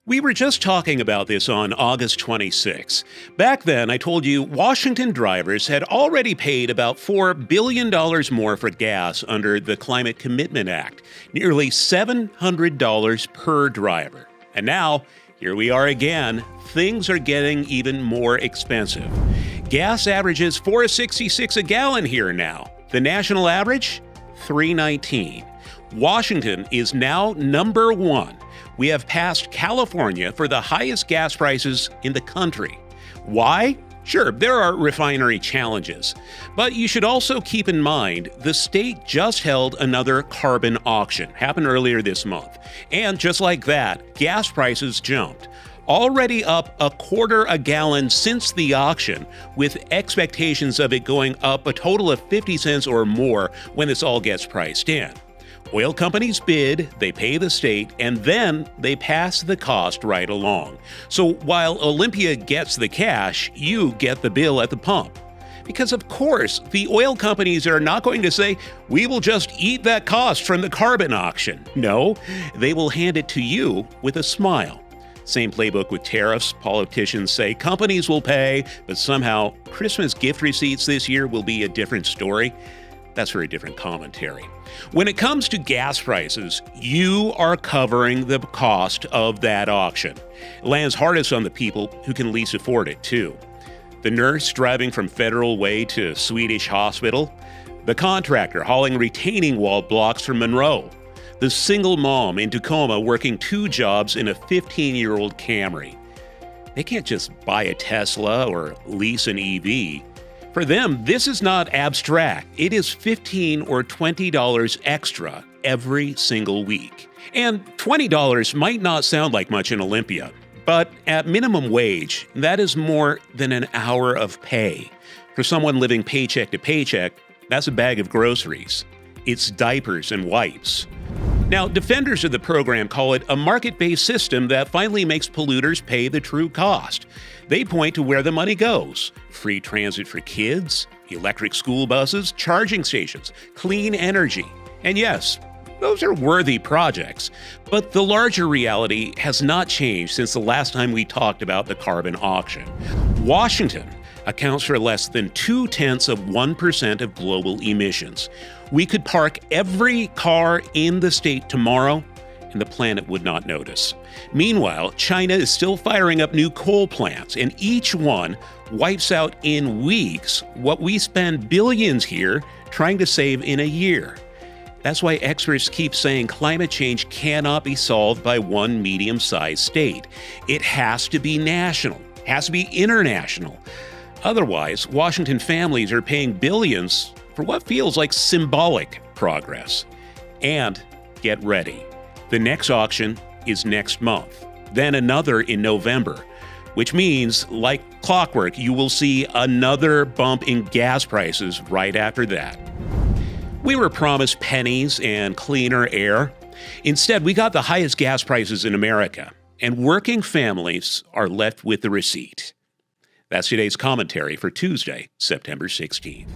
We were just talking about this on August 26. Back then, I told you Washington drivers had already paid about $4 billion more for gas under the Climate Commitment Act, nearly $700 per driver. And now, here we are again. Things are getting even more expensive. Gas averages $4.66 a gallon here now. The national average? $3.19. Washington is now number one. We have passed California for the highest gas prices in the country. Why? Sure, there are refinery challenges. But you should also keep in mind the state just held another carbon auction, happened earlier this month. And just like that, gas prices jumped. Already up a quarter a gallon since the auction, with expectations of it going up a total of 50 cents or more when this all gets priced in. Oil companies bid, they pay the state, and then they pass the cost right along. So while Olympia gets the cash, you get the bill at the pump. Because of course, the oil companies are not going to say, we will just eat that cost from the carbon auction. No, they will hand it to you with a smile. Same playbook with tariffs. Politicians say companies will pay, but somehow Christmas gift receipts this year will be a different story. That's for a different commentary. When it comes to gas prices, you are covering the cost of that auction. It lands hardest on the people who can least afford it, too. The nurse driving from Federal Way to Swedish Hospital, the contractor hauling retaining wall blocks from Monroe, the single mom in Tacoma working 2 jobs in a 15-year-old Camry. They can't just buy a Tesla or lease an EV. For them, this is not abstract. It is $15 or $20 extra every single week. And $20 might not sound like much in Olympia, but at minimum wage, that is more than an hour of pay. For someone living paycheck to paycheck, that's a bag of groceries. It's diapers and wipes. Now, defenders of the program call it a market-based system that finally makes polluters pay the true cost. They point to where the money goes: free transit for kids, electric school buses, charging stations, clean energy. And yes, those are worthy projects. But the larger reality has not changed since the last time we talked about the carbon auction. Washington accounts for less than 0.2% of global emissions. We could park every car in the state tomorrow, and the planet would not notice. Meanwhile, China is still firing up new coal plants, and each one wipes out in weeks what we spend billions here trying to save in a year. That's why experts keep saying climate change cannot be solved by one medium-sized state. It has to be national, has to be international. Otherwise, Washington families are paying billions for what feels like symbolic progress. And get ready. The next auction is next month, then another in November, which means, like clockwork, you will see another bump in gas prices right after that. We were promised pennies and cleaner air. Instead, we got the highest gas prices in America, and working families are left with the receipt. That's today's commentary for Tuesday, September 16th.